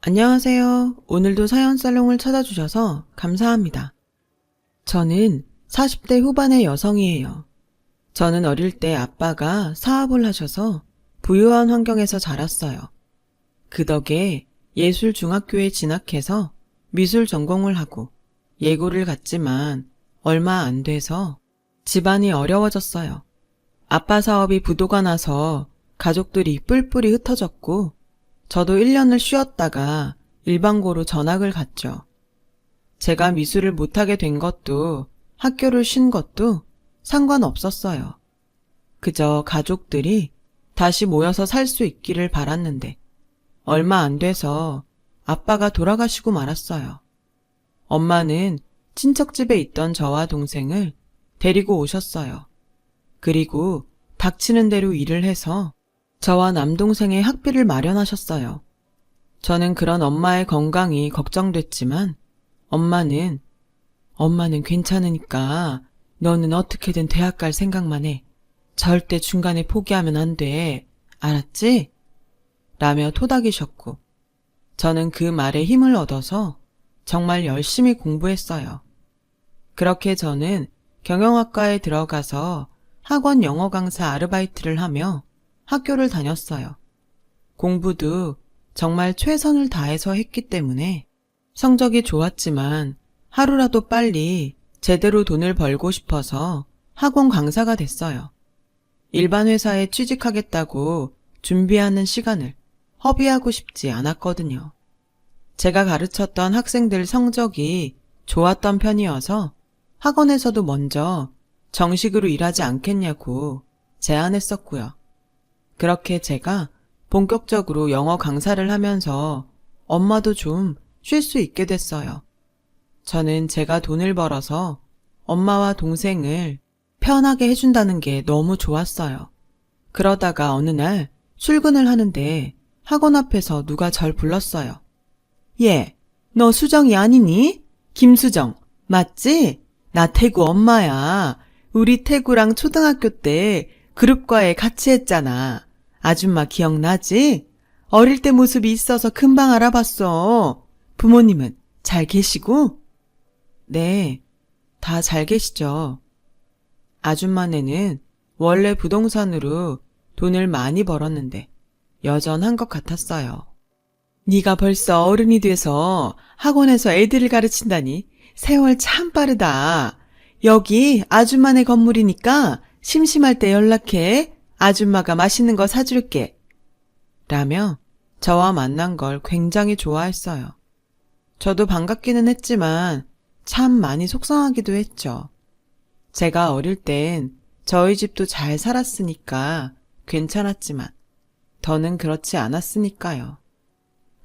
안녕하세요. 오늘도 사연살롱을 찾아주셔서 감사합니다. 저는 40대 후반의 여성이에요. 저는 어릴 때 아빠가 사업을 하셔서 부유한 환경에서 자랐어요. 그 덕에 예술중학교에 진학해서 미술 전공을 하고 예고를 갔지만 얼마 안 돼서 집안이 어려워졌어요. 아빠 사업이 부도가 나서 가족들이 뿔뿔이 흩어졌고 저도 1년을 쉬었다가 일반고로 전학을 갔죠. 제가 미술을 못하게 된 것도 학교를 쉰 것도 상관없었어요. 그저 가족들이 다시 모여서 살 수 있기를 바랐는데 얼마 안 돼서 아빠가 돌아가시고 말았어요. 엄마는 친척집에 있던 저와 동생을 데리고 오셨어요. 그리고 닥치는 대로 일을 해서 저와 남동생의 학비를 마련하셨어요. 저는 그런 엄마의 건강이 걱정됐지만 엄마는 괜찮으니까 너는 어떻게든 대학 갈 생각만 해. 절대 중간에 포기하면 안 돼. 알았지? 라며 토닥이셨고 저는 그 말에 힘을 얻어서 정말 열심히 공부했어요. 그렇게 저는 경영학과에 들어가서 학원 영어 강사 아르바이트를 하며 학교를 다녔어요. 공부도 정말 최선을 다해서 했기 때문에 성적이 좋았지만 하루라도 빨리 제대로 돈을 벌고 싶어서 학원 강사가 됐어요. 일반 회사에 취직하겠다고 준비하는 시간을 허비하고 싶지 않았거든요. 제가 가르쳤던 학생들 성적이 좋았던 편이어서 학원에서도 먼저 정식으로 일하지 않겠냐고 제안했었고요. 그렇게 제가 본격적으로 영어 강사를 하면서 엄마도 좀 쉴 수 있게 됐어요. 저는 제가 돈을 벌어서 엄마와 동생을 편하게 해준다는 게 너무 좋았어요. 그러다가 어느 날 출근을 하는데 학원 앞에서 누가 절 불렀어요. 얘, 너 수정이 아니니? 김수정, 맞지? 나 태구 엄마야. 우리 태구랑 초등학교 때 그룹과에 같이 했잖아. 아줌마 기억나지? 어릴 때 모습이 있어서 금방 알아봤어. 부모님은 잘 계시고? 네, 다 잘 계시죠. 아줌마네는 원래 부동산으로 돈을 많이 벌었는데 여전한 것 같았어요. 네가 벌써 어른이 돼서 학원에서 애들을 가르친다니 세월 참 빠르다. 여기 아줌마네 건물이니까 심심할 때 연락해. 아줌마가 맛있는 거 사줄게. 라며 저와 만난 걸 굉장히 좋아했어요. 저도 반갑기는 했지만 참 많이 속상하기도 했죠. 제가 어릴 땐 저희 집도 잘 살았으니까 괜찮았지만 더는 그렇지 않았으니까요.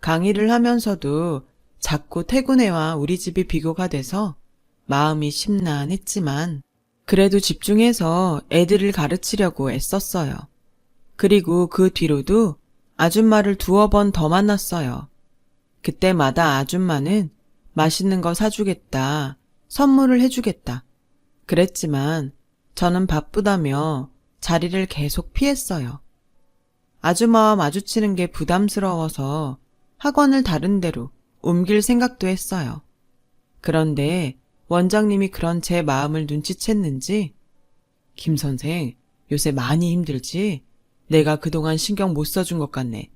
강의를 하면서도 자꾸 태구네와 우리 집이 비교가 돼서 마음이 심란했지만 그래도 집중해서 애들을 가르치려고 애썼어요. 그리고 그 뒤로도 아줌마를 두어 번 더 만났어요. 그때마다 아줌마는 맛있는 거 사주겠다, 선물을 해주겠다. 그랬지만 저는 바쁘다며 자리를 계속 피했어요. 아줌마와 마주치는 게 부담스러워서 학원을 다른 데로 옮길 생각도 했어요. 그런데 원장님이 그런 제 마음을 눈치챘는지 김 선생, 요새 많이 힘들지? 내가 그동안 신경 못 써준 것 같네.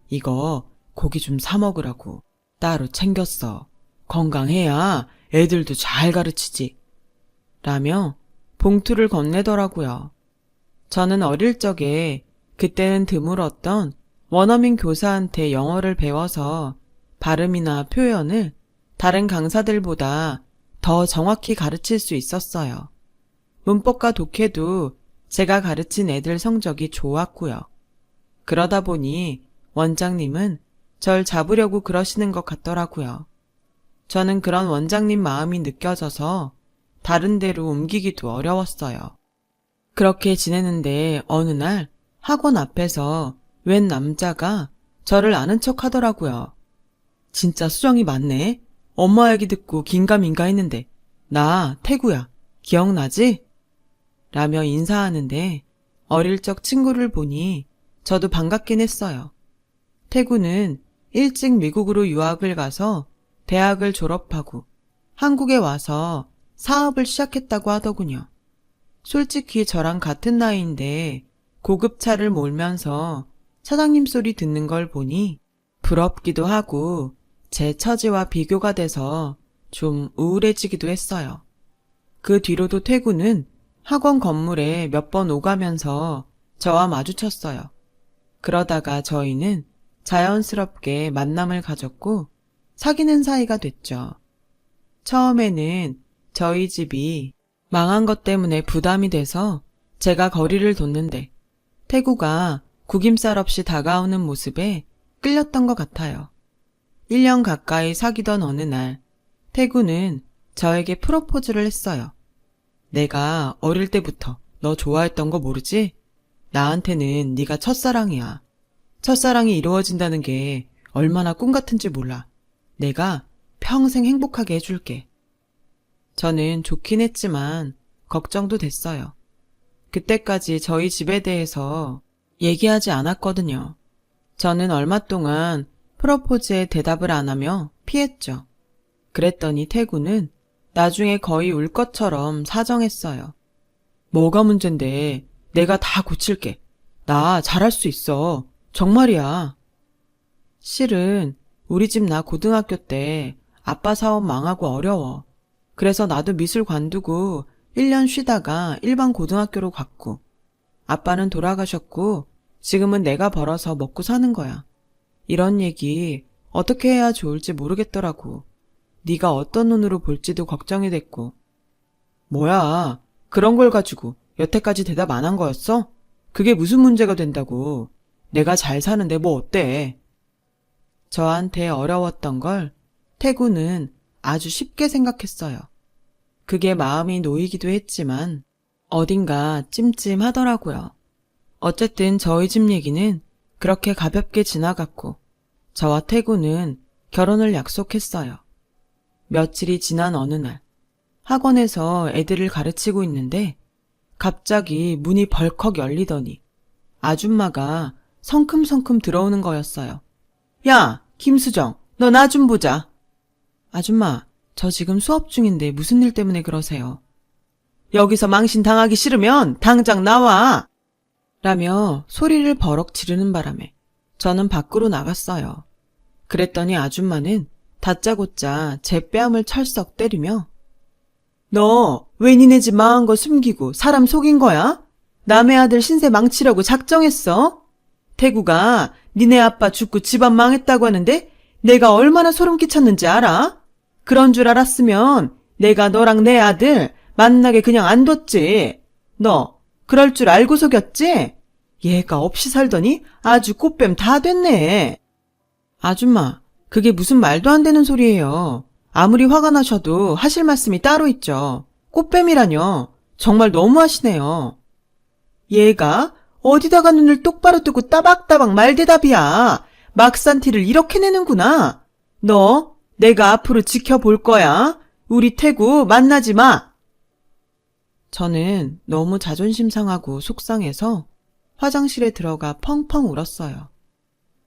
이거 고기 좀 사 먹으라고 따로 챙겼어. 건강해야 애들도 잘 가르치지. 라며 봉투를 건네더라고요. 저는 어릴 적에 그때는 드물었던 원어민 교사한테 영어를 배워서 발음이나 표현을 다른 강사들보다 더 정확히 가르칠 수 있었어요. 문법과 독해도 제가 가르친 애들 성적이 좋았고요. 그러다 보니 원장님은 절 잡으려고 그러시는 것 같더라고요. 저는 그런 원장님 마음이 느껴져서 다른 데로 옮기기도 어려웠어요. 그렇게 지내는데 어느 날 학원 앞에서 웬 남자가 저를 아는 척 하더라고요. 진짜 수정이 맞네. 엄마 얘기 듣고 긴가민가 했는데 나 태구야. 기억나지? 라며 인사하는데 어릴 적 친구를 보니 저도 반갑긴 했어요. 태구는 일찍 미국으로 유학을 가서 대학을 졸업하고 한국에 와서 사업을 시작했다고 하더군요. 솔직히 저랑 같은 나이인데 고급차를 몰면서 사장님 소리 듣는 걸 보니 부럽기도 하고 제 처지와 비교가 돼서 좀 우울해지기도 했어요. 그 뒤로도 태구는 학원 건물에 몇 번 오가면서 저와 마주쳤어요. 그러다가 저희는 자연스럽게 만남을 가졌고 사귀는 사이가 됐죠. 처음에는 저희 집이 망한 것 때문에 부담이 돼서 제가 거리를 뒀는데 태구가 구김살 없이 다가오는 모습에 끌렸던 것 같아요. 1년 가까이 사귀던 어느 날 태구는 저에게 프로포즈를 했어요. 내가 어릴 때부터 너 좋아했던 거 모르지? 나한테는 네가 첫사랑이야. 첫사랑이 이루어진다는 게 얼마나 꿈 같은지 몰라. 내가 평생 행복하게 해줄게. 저는 좋긴 했지만 걱정도 됐어요. 그때까지 저희 집에 대해서 얘기하지 않았거든요. 저는 얼마 동안 프로포즈에 대답을 안 하며 피했죠. 그랬더니 태구는 나중에 거의 울 것처럼 사정했어요. 뭐가 문젠데 내가 다 고칠게. 나 잘할 수 있어. 정말이야. 실은 우리 집 나 고등학교 때 아빠 사업 망하고 어려워. 그래서 나도 미술 관두고 1년 쉬다가 일반 고등학교로 갔고 아빠는 돌아가셨고 지금은 내가 벌어서 먹고 사는 거야. 이런 얘기 어떻게 해야 좋을지 모르겠더라고. 네가 어떤 눈으로 볼지도 걱정이 됐고. 뭐야, 그런 걸 가지고 여태까지 대답 안 한 거였어? 그게 무슨 문제가 된다고. 내가 잘 사는데 뭐 어때? 저한테 어려웠던 걸 태구는 아주 쉽게 생각했어요. 그게 마음이 놓이기도 했지만 어딘가 찜찜하더라고요. 어쨌든 저희 집 얘기는 그렇게 가볍게 지나갔고 저와 태구는 결혼을 약속했어요. 며칠이 지난 어느 날 학원에서 애들을 가르치고 있는데 갑자기 문이 벌컥 열리더니 아줌마가 성큼성큼 들어오는 거였어요. 야, 김수정, 너 나 좀 보자. 아줌마, 저 지금 수업 중인데 무슨 일 때문에 그러세요? 여기서 망신 당하기 싫으면 당장 나와! 라며 소리를 버럭 지르는 바람에 저는 밖으로 나갔어요. 그랬더니 아줌마는 다짜고짜 제 뺨을 철썩 때리며 너 왜 니네 집 망한 거 숨기고 사람 속인 거야? 남의 아들 신세 망치려고 작정했어? 태구가 니네 아빠 죽고 집안 망했다고 하는데 내가 얼마나 소름 끼쳤는지 알아? 그런 줄 알았으면 내가 너랑 내 아들 만나게 그냥 안 뒀지. 너 그럴 줄 알고 속였지? 얘가 없이 살더니 아주 꽃뱀 다 됐네. 아줌마, 그게 무슨 말도 안 되는 소리예요. 아무리 화가 나셔도 하실 말씀이 따로 있죠. 꽃뱀이라뇨. 정말 너무하시네요. 얘가 어디다가 눈을 똑바로 뜨고 따박따박 말대답이야. 막산 티를 이렇게 내는구나. 너 내가 앞으로 지켜볼 거야. 우리 태구 만나지 마. 저는 너무 자존심 상하고 속상해서 화장실에 들어가 펑펑 울었어요.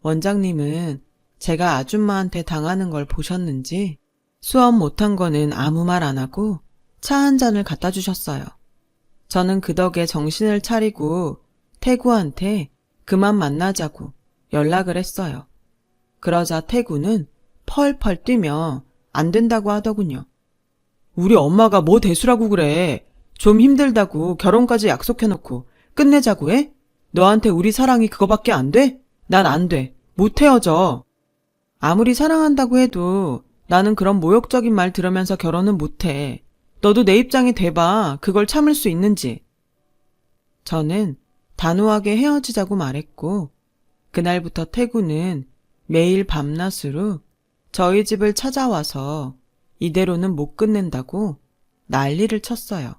원장님은 제가 아줌마한테 당하는 걸 보셨는지 수업 못한 거는 아무 말 안 하고 차 한 잔을 갖다 주셨어요. 저는 그 덕에 정신을 차리고 태구한테 그만 만나자고 연락을 했어요. 그러자 태구는 펄펄 뛰며 안 된다고 하더군요. 우리 엄마가 뭐 대수라고 그래. 좀 힘들다고 결혼까지 약속해놓고 끝내자고 해? 너한테 우리 사랑이 그거밖에 안 돼? 난 안 돼. 못 헤어져. 아무리 사랑한다고 해도 나는 그런 모욕적인 말 들으면서 결혼은 못해. 너도 내 입장이 돼봐. 그걸 참을 수 있는지. 저는 단호하게 헤어지자고 말했고 그날부터 태구는 매일 밤낮으로 저희 집을 찾아와서 이대로는 못 끝낸다고 난리를 쳤어요.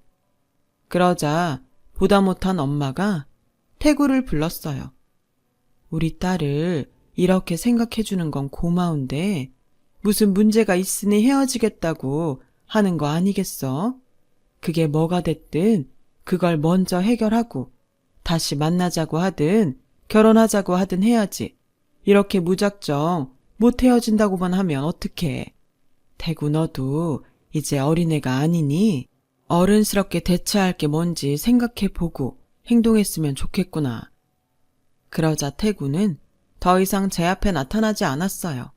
그러자 보다 못한 엄마가 태구를 불렀어요. 우리 딸을 이렇게 생각해주는 건 고마운데 무슨 문제가 있으니 헤어지겠다고 하는 거 아니겠어? 그게 뭐가 됐든 그걸 먼저 해결하고 다시 만나자고 하든 결혼하자고 하든 해야지. 이렇게 무작정 못 헤어진다고만 하면 어떡해. 태구 너도 이제 어린애가 아니니 어른스럽게 대처할 게 뭔지 생각해보고 행동했으면 좋겠구나. 그러자 태구는 더 이상 제 앞에 나타나지 않았어요.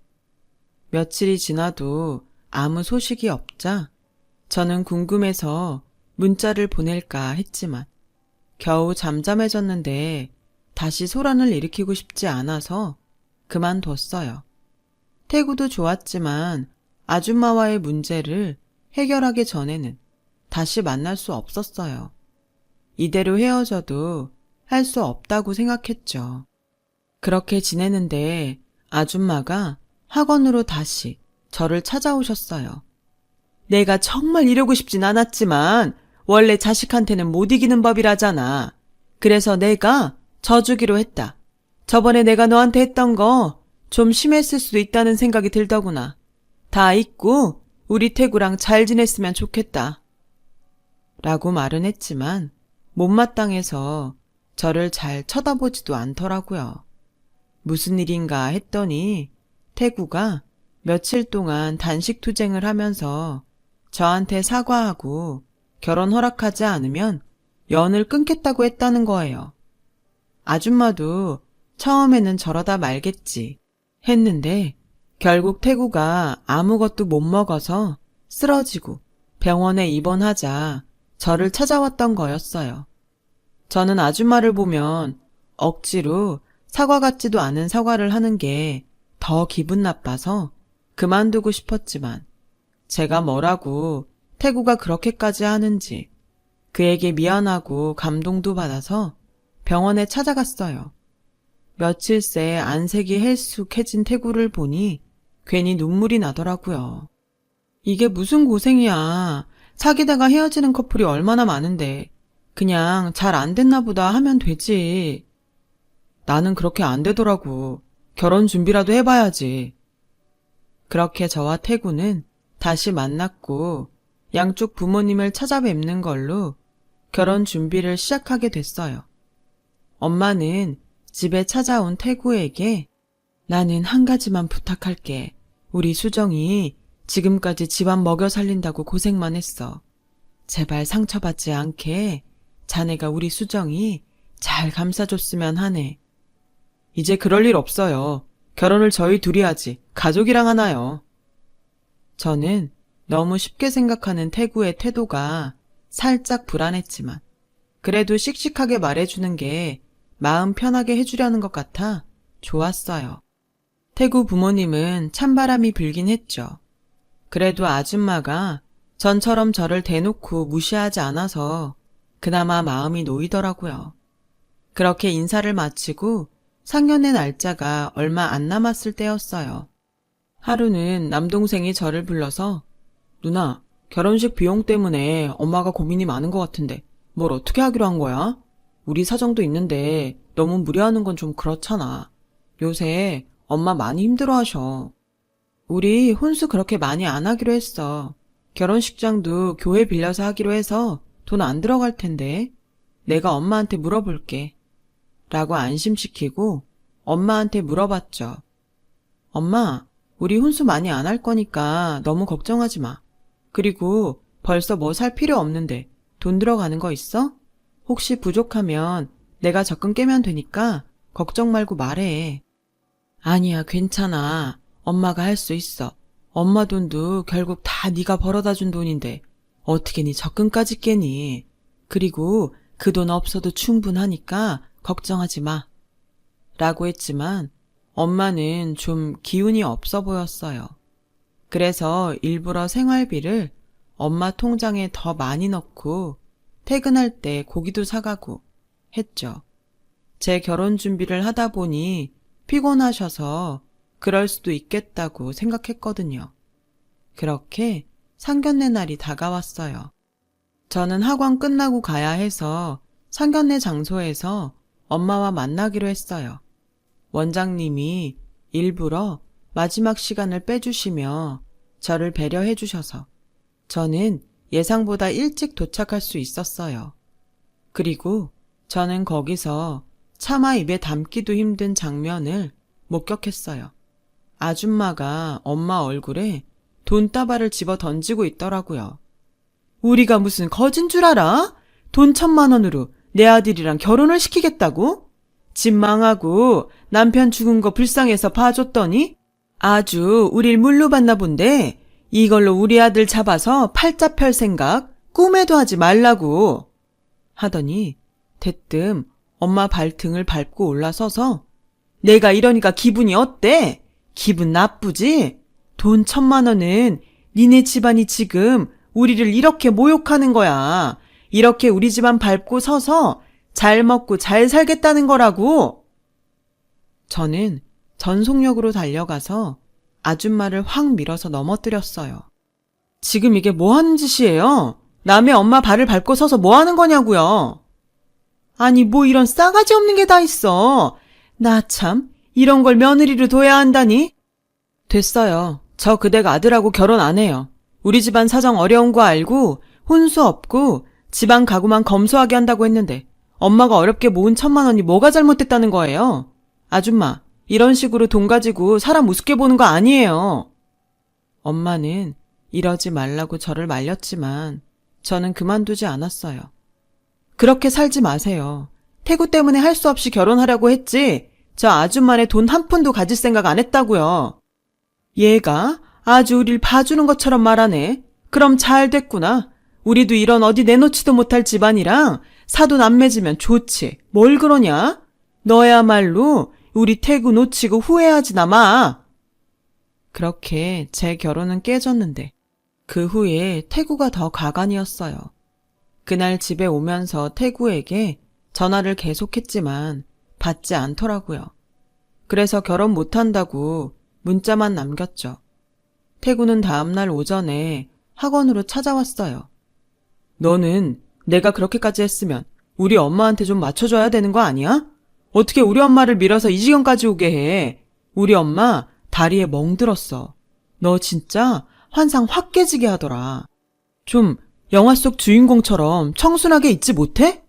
며칠이 지나도 아무 소식이 없자 저는 궁금해서 문자를 보낼까 했지만 겨우 잠잠해졌는데 다시 소란을 일으키고 싶지 않아서 그만뒀어요. 태구도 좋았지만 아줌마와의 문제를 해결하기 전에는 다시 만날 수 없었어요. 이대로 헤어져도 할 수 없다고 생각했죠. 그렇게 지내는데 아줌마가 학원으로 다시 저를 찾아오셨어요. 내가 정말 이러고 싶진 않았지만 원래 자식한테는 못 이기는 법이라잖아. 그래서 내가 져주기로 했다. 저번에 내가 너한테 했던 거 좀 심했을 수도 있다는 생각이 들더구나. 다 잊고 우리 태구랑 잘 지냈으면 좋겠다. 라고 말은 했지만 못마땅해서 저를 잘 쳐다보지도 않더라고요. 무슨 일인가 했더니 태구가 며칠 동안 단식 투쟁을 하면서 저한테 사과하고 결혼 허락하지 않으면 연을 끊겠다고 했다는 거예요. 아줌마도 처음에는 저러다 말겠지 했는데 결국 태구가 아무것도 못 먹어서 쓰러지고 병원에 입원하자 저를 찾아왔던 거였어요. 저는 아줌마를 보면 억지로 사과 같지도 않은 사과를 하는 게 더 기분 나빠서 그만두고 싶었지만 제가 뭐라고 태구가 그렇게까지 하는지 그에게 미안하고 감동도 받아서 병원에 찾아갔어요. 며칠 새 안색이 헬쑥해진 태구를 보니 괜히 눈물이 나더라고요. 이게 무슨 고생이야. 사귀다가 헤어지는 커플이 얼마나 많은데 그냥 잘 안 됐나 보다 하면 되지. 나는 그렇게 안 되더라고. 결혼 준비라도 해봐야지. 그렇게 저와 태구는 다시 만났고 양쪽 부모님을 찾아뵙는 걸로 결혼 준비를 시작하게 됐어요. 엄마는 집에 찾아온 태구에게 나는 한 가지만 부탁할게. 우리 수정이 지금까지 집안 먹여 살린다고 고생만 했어. 제발 상처받지 않게 자네가 우리 수정이 잘 감싸줬으면 하네. 이제 그럴 일 없어요. 결혼을 저희 둘이 하지. 가족이랑 하나요. 저는 너무 쉽게 생각하는 태구의 태도가 살짝 불안했지만 그래도 씩씩하게 말해주는 게 마음 편하게 해주려는 것 같아 좋았어요. 태구 부모님은 찬바람이 불긴 했죠. 그래도 아줌마가 전처럼 저를 대놓고 무시하지 않아서 그나마 마음이 놓이더라고요. 그렇게 인사를 마치고 상견례 날짜가 얼마 안 남았을 때였어요. 하루는 남동생이 저를 불러서 누나, 결혼식 비용 때문에 엄마가 고민이 많은 것 같은데 뭘 어떻게 하기로 한 거야? 우리 사정도 있는데 너무 무리하는 건 좀 그렇잖아. 요새 엄마 많이 힘들어하셔. 우리 혼수 그렇게 많이 안 하기로 했어. 결혼식장도 교회 빌려서 하기로 해서 돈 안 들어갈 텐데 내가 엄마한테 물어볼게. 라고 안심시키고 엄마한테 물어봤죠. 엄마, 우리 혼수 많이 안 할 거니까 너무 걱정하지 마. 그리고 벌써 뭐 살 필요 없는데 돈 들어가는 거 있어? 혹시 부족하면 내가 적금 깨면 되니까 걱정 말고 말해. 아니야, 괜찮아. 엄마가 할 수 있어. 엄마 돈도 결국 다 네가 벌어다 준 돈인데 어떻게 네 적금까지 깨니? 그리고 그 돈 없어도 충분하니까 걱정하지 마. 라고 했지만 엄마는 좀 기운이 없어 보였어요. 그래서 일부러 생활비를 엄마 통장에 더 많이 넣고 퇴근할 때 고기도 사가고 했죠. 제 결혼 준비를 하다 보니 피곤하셔서 그럴 수도 있겠다고 생각했거든요. 그렇게 상견례 날이 다가왔어요. 저는 학원 끝나고 가야 해서 상견례 장소에서 엄마와 만나기로 했어요. 원장님이 일부러 마지막 시간을 빼주시며 저를 배려해 주셔서 저는 예상보다 일찍 도착할 수 있었어요. 그리고 저는 거기서 차마 입에 담기도 힘든 장면을 목격했어요. 아줌마가 엄마 얼굴에 돈다발을 집어 던지고 있더라고요. 우리가 무슨 거진 줄 알아? 돈 1,000만 원으로 내 아들이랑 결혼을 시키겠다고? 집 망하고 남편 죽은 거 불쌍해서 봐줬더니 아주 우릴 물로 봤나 본데 이걸로 우리 아들 잡아서 팔자 펼 생각 꿈에도 하지 말라고 하더니 대뜸 엄마 발등을 밟고 올라서서 내가 이러니까 기분이 어때? 기분 나쁘지? 돈 1,000만 원은 니네 집안이 지금 우리를 이렇게 모욕하는 거야. 이렇게 우리 집안 밟고 서서 잘 먹고 잘 살겠다는 거라고. 저는 전속력으로 달려가서 아줌마를 확 밀어서 넘어뜨렸어요. 지금 이게 뭐 하는 짓이에요? 남의 엄마 발을 밟고 서서 뭐 하는 거냐고요. 아니 뭐 이런 싸가지 없는 게 다 있어. 나 참 이런 걸 며느리로 둬야 한다니. 됐어요. 저 그댁 아들하고 결혼 안 해요. 우리 집안 사정 어려운 거 알고 혼수 없고 집안 가구만 검소하게 한다고 했는데 엄마가 어렵게 모은 1,000만 원이 뭐가 잘못됐다는 거예요? 아줌마, 이런 식으로 돈 가지고 사람 우습게 보는 거 아니에요. 엄마는 이러지 말라고 저를 말렸지만 저는 그만두지 않았어요. 그렇게 살지 마세요. 태구 때문에 할 수 없이 결혼하려고 했지 저 아줌마네 돈 한 푼도 가질 생각 안 했다고요. 얘가 아주 우릴 봐주는 것처럼 말하네. 그럼 잘 됐구나. 우리도 이런 어디 내놓지도 못할 집안이랑 사돈 안 맺으면 좋지. 뭘 그러냐? 너야말로 우리 태구 놓치고 후회하지나 마. 그렇게 제 결혼은 깨졌는데 그 후에 태구가 더 가관이었어요. 그날 집에 오면서 태구에게 전화를 계속했지만 받지 않더라고요. 그래서 결혼 못한다고 문자만 남겼죠. 태구는 다음날 오전에 학원으로 찾아왔어요. 너는 내가 그렇게까지 했으면 우리 엄마한테 좀 맞춰줘야 되는 거 아니야? 어떻게 우리 엄마를 밀어서 이 지경까지 오게 해. 우리 엄마 다리에 멍들었어. 너 진짜 환상 확 깨지게 하더라. 좀 영화 속 주인공처럼 청순하게 있지 못해?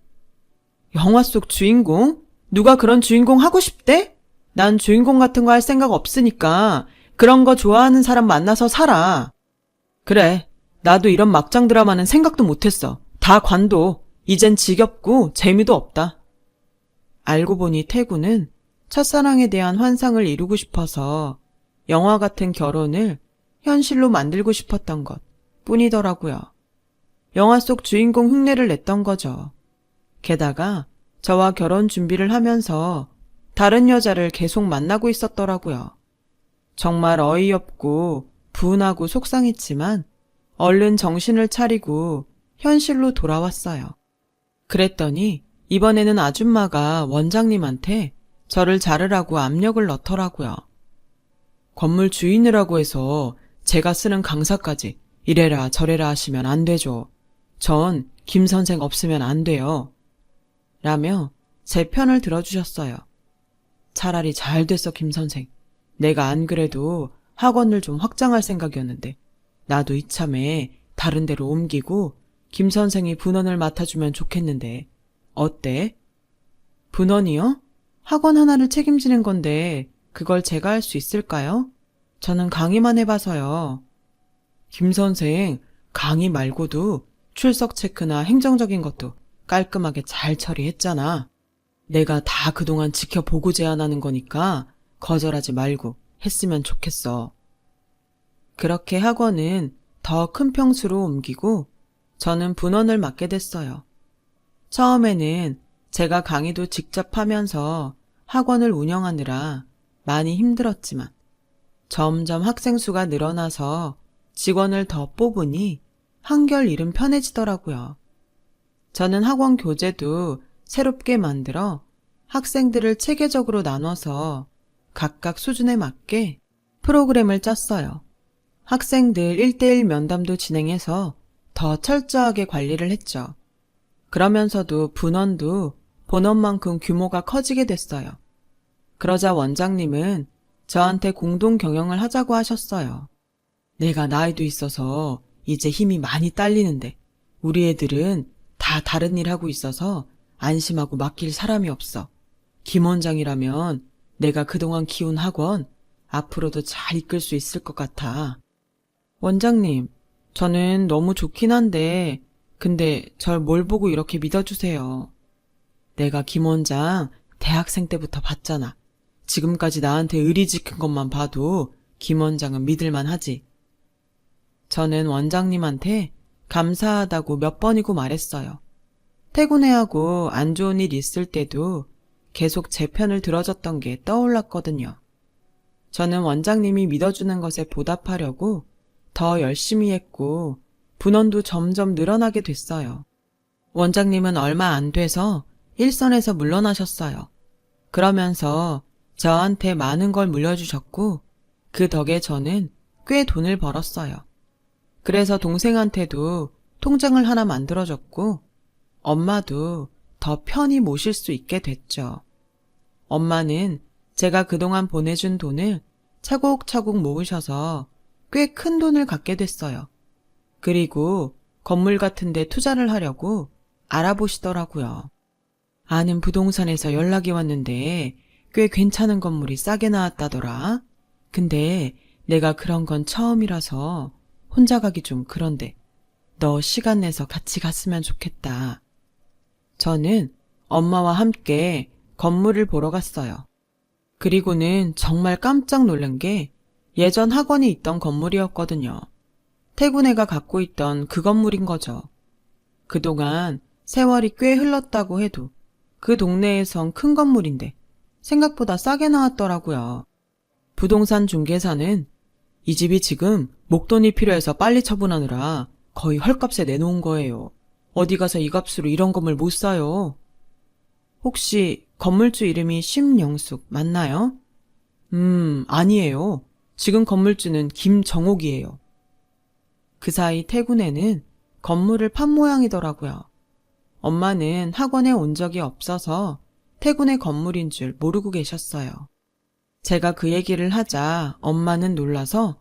영화 속 주인공? 누가 그런 주인공 하고 싶대? 난 주인공 같은 거 할 생각 없으니까 그런 거 좋아하는 사람 만나서 살아. 그래, 나도 이런 막장 드라마는 생각도 못했어. 다 관도. 이젠 지겹고 재미도 없다. 알고 보니 태구는 첫사랑에 대한 환상을 이루고 싶어서 영화 같은 결혼을 현실로 만들고 싶었던 것 뿐이더라고요. 영화 속 주인공 흉내를 냈던 거죠. 게다가 저와 결혼 준비를 하면서 다른 여자를 계속 만나고 있었더라고요. 정말 어이없고 분하고 속상했지만 얼른 정신을 차리고 현실로 돌아왔어요. 그랬더니 이번에는 아줌마가 원장님한테 저를 자르라고 압력을 넣더라고요. 건물 주인이라고 해서 제가 쓰는 강사까지 이래라 저래라 하시면 안 되죠. 전 김 선생 없으면 안 돼요. 라며 제 편을 들어주셨어요. 차라리 잘 됐어, 김 선생. 내가 안 그래도 학원을 좀 확장할 생각이었는데 나도 이참에 다른 데로 옮기고 김 선생이 분원을 맡아주면 좋겠는데 어때? 분원이요? 학원 하나를 책임지는 건데 그걸 제가 할 수 있을까요? 저는 강의만 해봐서요. 김 선생, 강의 말고도 출석 체크나 행정적인 것도 깔끔하게 잘 처리했잖아. 내가 다 그동안 지켜보고 제안하는 거니까 거절하지 말고 했으면 좋겠어. 그렇게 학원은 더 큰 평수로 옮기고 저는 분원을 맡게 됐어요. 처음에는 제가 강의도 직접 하면서 학원을 운영하느라 많이 힘들었지만 점점 학생 수가 늘어나서 직원을 더 뽑으니 한결 일은 편해지더라고요. 저는 학원 교재도 새롭게 만들어 학생들을 체계적으로 나눠서 각각 수준에 맞게 프로그램을 짰어요. 학생들 1:1 면담도 진행해서 더 철저하게 관리를 했죠. 그러면서도 분원도 본원만큼 규모가 커지게 됐어요. 그러자 원장님은 저한테 공동 경영을 하자고 하셨어요. 내가 나이도 있어서 이제 힘이 많이 딸리는데 우리 애들은 다 다른 일 하고 있어서 안심하고 맡길 사람이 없어. 김 원장이라면 내가 그동안 키운 학원 앞으로도 잘 이끌 수 있을 것 같아. 원장님, 저는 너무 좋긴 한데, 근데 절 뭘 보고 이렇게 믿어주세요. 내가 김 원장 대학생 때부터 봤잖아. 지금까지 나한테 의리 지킨 것만 봐도 김 원장은 믿을만 하지. 저는 원장님한테 감사하다고 몇 번이고 말했어요. 퇴근해하고 안 좋은 일 있을 때도 계속 제 편을 들어줬던 게 떠올랐거든요. 저는 원장님이 믿어주는 것에 보답하려고 더 열심히 했고 분원도 점점 늘어나게 됐어요. 원장님은 얼마 안 돼서 일선에서 물러나셨어요. 그러면서 저한테 많은 걸 물려주셨고 그 덕에 저는 꽤 돈을 벌었어요. 그래서 동생한테도 통장을 하나 만들어줬고 엄마도 더 편히 모실 수 있게 됐죠. 엄마는 제가 그동안 보내준 돈을 차곡차곡 모으셔서 꽤 큰 돈을 갖게 됐어요. 그리고 건물 같은 데 투자를 하려고 알아보시더라고요. 아는 부동산에서 연락이 왔는데 꽤 괜찮은 건물이 싸게 나왔다더라. 근데 내가 그런 건 처음이라서 혼자 가기 좀 그런데 너 시간 내서 같이 갔으면 좋겠다. 저는 엄마와 함께 건물을 보러 갔어요. 그리고는 정말 깜짝 놀란 게 예전 학원이 있던 건물이었거든요. 태구네가 갖고 있던 그 건물인 거죠. 그동안 세월이 꽤 흘렀다고 해도 그 동네에선 큰 건물인데 생각보다 싸게 나왔더라고요. 부동산 중개사는 이 집이 지금 목돈이 필요해서 빨리 처분하느라 거의 헐값에 내놓은 거예요. 어디 가서 이 값으로 이런 건물 못 사요. 혹시 건물주 이름이 심영숙 맞나요? 아니에요. 지금 건물주는 김정옥이에요. 그 사이 태군에는 건물을 판 모양이더라고요. 엄마는 학원에 온 적이 없어서 태군의 건물인 줄 모르고 계셨어요. 제가 그 얘기를 하자 엄마는 놀라서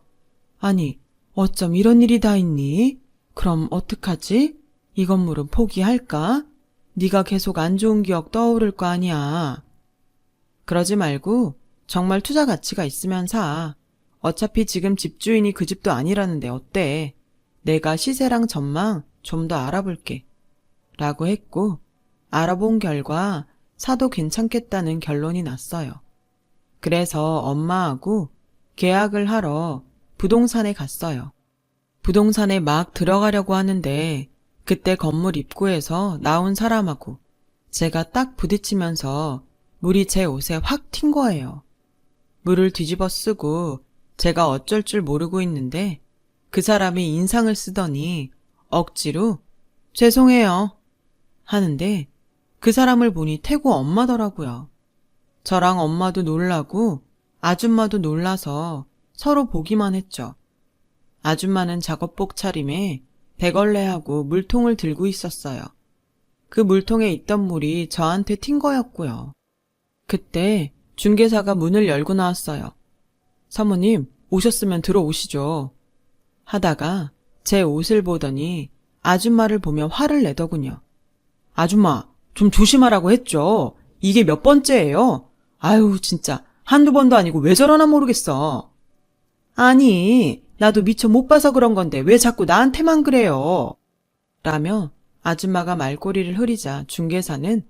아니 어쩜 이런 일이 다 있니? 그럼 어떡하지? 이 건물은 포기할까? 네가 계속 안 좋은 기억 떠오를 거 아니야. 그러지 말고 정말 투자 가치가 있으면 사. 어차피 지금 집주인이 그 집도 아니라는데 어때? 내가 시세랑 전망 좀 더 알아볼게. 라고 했고 알아본 결과 사도 괜찮겠다는 결론이 났어요. 그래서 엄마하고 계약을 하러 부동산에 갔어요. 부동산에 막 들어가려고 하는데 그때 건물 입구에서 나온 사람하고 제가 딱 부딪히면서 물이 제 옷에 확 튄 거예요. 물을 뒤집어 쓰고 제가 어쩔 줄 모르고 있는데 그 사람이 인상을 쓰더니 억지로 죄송해요 하는데 그 사람을 보니 태구 엄마더라고요. 저랑 엄마도 놀라고 아줌마도 놀라서 서로 보기만 했죠. 아줌마는 작업복 차림에 배걸레하고 물통을 들고 있었어요. 그 물통에 있던 물이 저한테 튄 거였고요. 그때 중개사가 문을 열고 나왔어요. 사모님, 오셨으면 들어오시죠. 하다가 제 옷을 보더니 아줌마를 보며 화를 내더군요. 아줌마, 좀 조심하라고 했죠. 이게 몇 번째예요? 아유, 진짜 한두 번도 아니고 왜 저러나 모르겠어. 아니, 나도 미처 못 봐서 그런 건데 왜 자꾸 나한테만 그래요? 라며 아줌마가 말꼬리를 흐리자 중개사는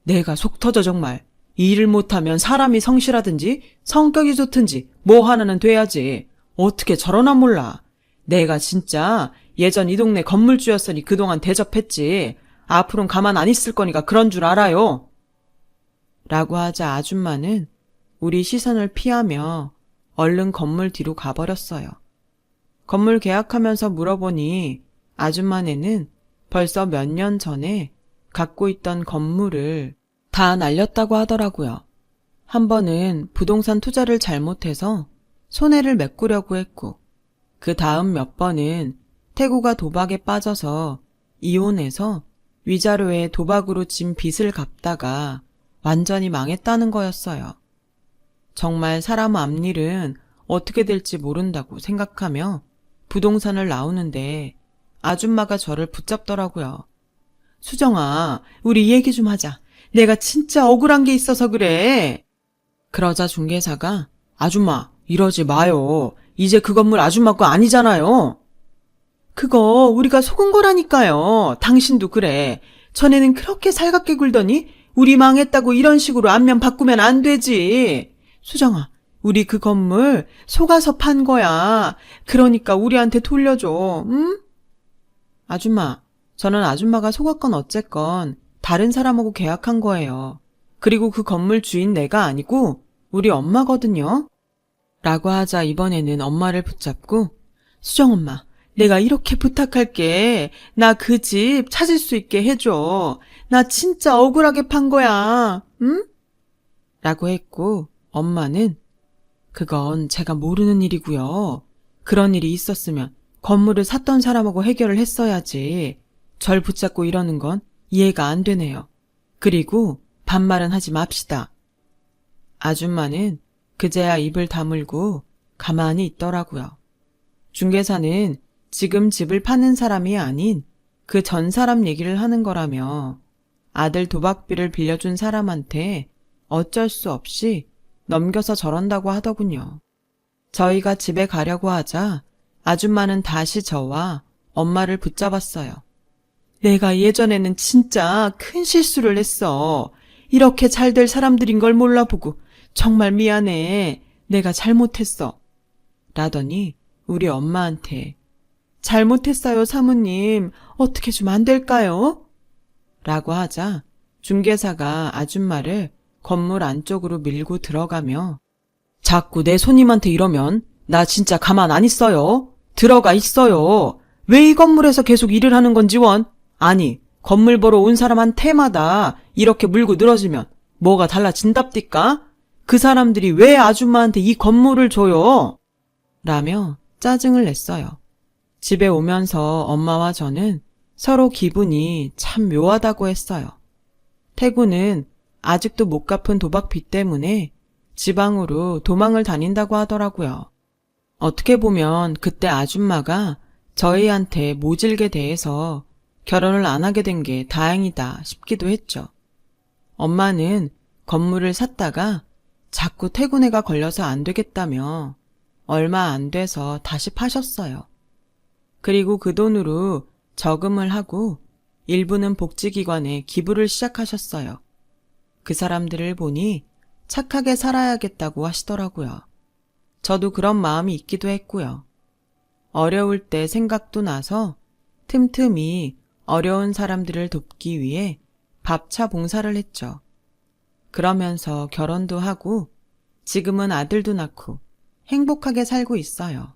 내가 속 터져 정말. 이 일을 못하면 사람이 성실하든지 성격이 좋든지 뭐 하나는 돼야지. 어떻게 저러나 몰라. 내가 진짜 예전 이 동네 건물주였으니 그동안 대접했지. 앞으로는 가만 안 있을 거니까 그런 줄 알아요. 라고 하자 아줌마는 우리 시선을 피하며 얼른 건물 뒤로 가버렸어요. 건물 계약하면서 물어보니 아줌마네는 벌써 몇 년 전에 갖고 있던 건물을 다 날렸다고 하더라고요. 한 번은 부동산 투자를 잘못해서 손해를 메꾸려고 했고 그 다음 몇 번은 태구가 도박에 빠져서 이혼해서 위자료에 도박으로 진 빚을 갚다가 완전히 망했다는 거였어요. 정말 사람 앞일은 어떻게 될지 모른다고 생각하며 부동산을 나오는데 아줌마가 저를 붙잡더라고요. 수정아, 우리 이 얘기 좀 하자. 내가 진짜 억울한 게 있어서 그래. 그러자 중개사가 아줌마, 이러지 마요. 이제 그 건물 아줌마 거 아니잖아요. 그거 우리가 속은 거라니까요. 당신도 그래. 전에는 그렇게 살갑게 굴더니 우리 망했다고 이런 식으로 안면 바꾸면 안 되지. 수정아, 우리 그 건물 속아서 판 거야. 그러니까 우리한테 돌려줘. 응? 아줌마, 저는 아줌마가 속았건 어쨌건 다른 사람하고 계약한 거예요. 그리고 그 건물 주인 내가 아니고 우리 엄마거든요. 라고 하자 이번에는 엄마를 붙잡고 수정 엄마, 내가 이렇게 부탁할게. 나 그 집 찾을 수 있게 해줘. 나 진짜 억울하게 판 거야. 응? 라고 했고 엄마는 그건 제가 모르는 일이고요. 그런 일이 있었으면 건물을 샀던 사람하고 해결을 했어야지. 절 붙잡고 이러는 건 이해가 안 되네요. 그리고 반말은 하지 맙시다. 아줌마는 그제야 입을 다물고 가만히 있더라고요. 중개사는 지금 집을 파는 사람이 아닌 그 전 사람 얘기를 하는 거라며 아들 도박비를 빌려준 사람한테 어쩔 수 없이 넘겨서 저런다고 하더군요. 저희가 집에 가려고 하자 아줌마는 다시 저와 엄마를 붙잡았어요. 내가 예전에는 진짜 큰 실수를 했어. 이렇게 잘 될 사람들인 걸 몰라보고 정말 미안해. 내가 잘못했어. 라더니 우리 엄마한테 잘못했어요, 사모님. 어떻게 좀 안 될까요? 라고 하자 중개사가 아줌마를 건물 안쪽으로 밀고 들어가며 자꾸 내 손님한테 이러면 나 진짜 가만 안 있어요. 들어가 있어요. 왜 이 건물에서 계속 일을 하는 건지 원? 아니, 건물 보러 온 사람한테마다 이렇게 물고 늘어지면 뭐가 달라진답디까? 그 사람들이 왜 아줌마한테 이 건물을 줘요? 라며 짜증을 냈어요. 집에 오면서 엄마와 저는 서로 기분이 참 묘하다고 했어요. 태구는 아직도 못 갚은 도박비 때문에 지방으로 도망을 다닌다고 하더라고요. 어떻게 보면 그때 아줌마가 저희한테 모질게 대해서 결혼을 안 하게 된 게 다행이다 싶기도 했죠. 엄마는 건물을 샀다가 자꾸 태구네가 걸려서 안 되겠다며 얼마 안 돼서 다시 파셨어요. 그리고 그 돈으로 저금을 하고 일부는 복지기관에 기부를 시작하셨어요. 그 사람들을 보니 착하게 살아야겠다고 하시더라고요. 저도 그런 마음이 있기도 했고요. 어려울 때 생각도 나서 틈틈이 어려운 사람들을 돕기 위해 밥차 봉사를 했죠. 그러면서 결혼도 하고 지금은 아들도 낳고 행복하게 살고 있어요.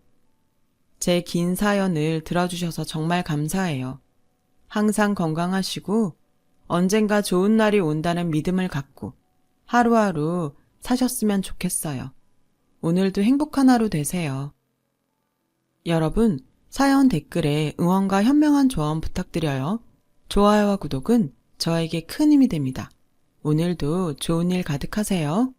제 긴 사연을 들어주셔서 정말 감사해요. 항상 건강하시고 언젠가 좋은 날이 온다는 믿음을 갖고 하루하루 사셨으면 좋겠어요. 오늘도 행복한 하루 되세요. 여러분, 사연 댓글에 응원과 현명한 조언 부탁드려요. 좋아요와 구독은 저에게 큰 힘이 됩니다. 오늘도 좋은 일 가득하세요.